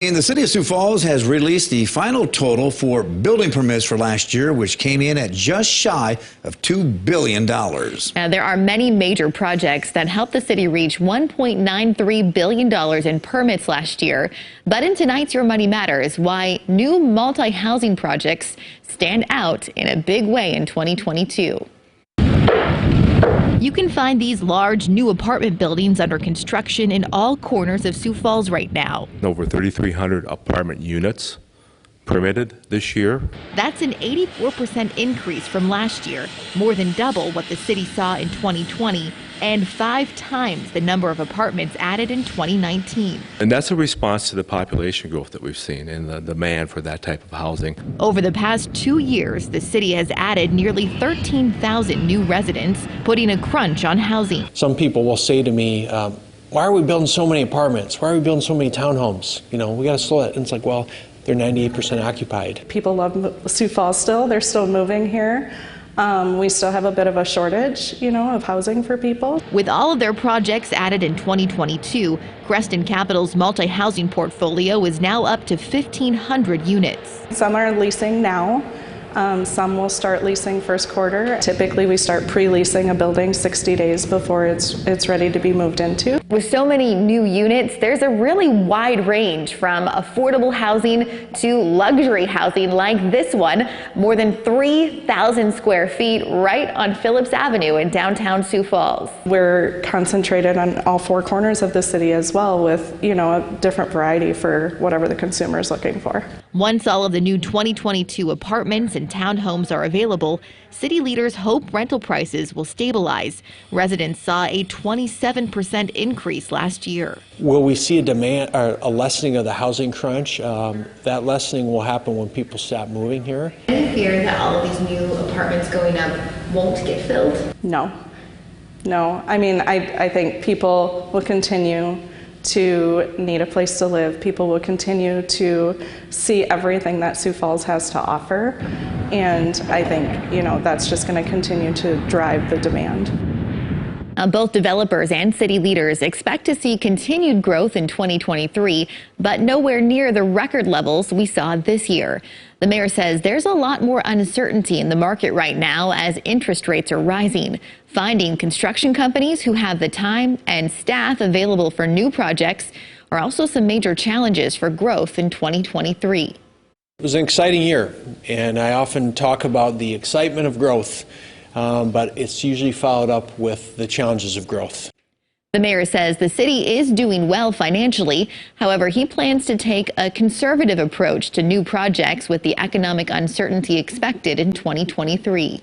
And the city of Sioux Falls has released the final total for building permits for last year, which came in at just shy of $2 billion. There are many major projects that helped the city reach $1.93 billion in permits last year. But in tonight's Your Money Matters, why new multi-housing projects stand out in a big way in 2022. You can find these large new apartment buildings under construction in all corners of Sioux Falls right now. Over 3,300 apartment units permitted this year. That's an 84% increase from last year, more than double what the city saw in 2020, and 5 times the number of apartments added in 2019. And that's a response to the population growth that we've seen and the demand for that type of housing. Over the past 2 years, the city has added nearly 13,000 new residents, putting a crunch on housing. Some people will say to me, why are we building so many apartments? Why are we building so many townhomes? You know, we got to slow it. And it's like, well, they're 98% occupied. People love Sioux Falls still. They're still moving here. We still have a bit of a shortage, of housing for people. With all of their projects added in 2022, Creston Capital's multi-housing portfolio is now up to 1,500 units. Some are leasing now. Some will start leasing first quarter. Typically, we start pre-leasing a building 60 days before it's ready to be moved into. With so many new units, there's a really wide range from affordable housing to luxury housing like this one, more than 3,000 square feet right on Phillips Avenue in downtown Sioux Falls. We're concentrated on all 4 corners of the city as well with, a different variety for whatever the consumer is looking for. Once all of the new 2022 apartments and townhomes are available, city leaders hope rental prices will stabilize. Residents saw a 27% increase last year. Will we see a lessening of the housing crunch? That lessening will happen when people stop moving here. Any fear that all of these new apartments going up won't get filled? No. I mean, I think people will continue to need a place to live. People will continue to see everything that Sioux Falls has to offer. And I think, that's just going to continue to drive the demand. Both developers and city leaders expect to see continued growth in 2023, but nowhere near the record levels we saw this year. The mayor says there's a lot more uncertainty in the market right now as interest rates are rising. Finding construction companies who have the time and staff available for new projects are also some major challenges for growth in 2023. It was an exciting year, and I often talk about the excitement of growth. But it's usually followed up with the challenges of growth. The mayor says the city is doing well financially. However, he plans to take a conservative approach to new projects with the economic uncertainty expected in 2023.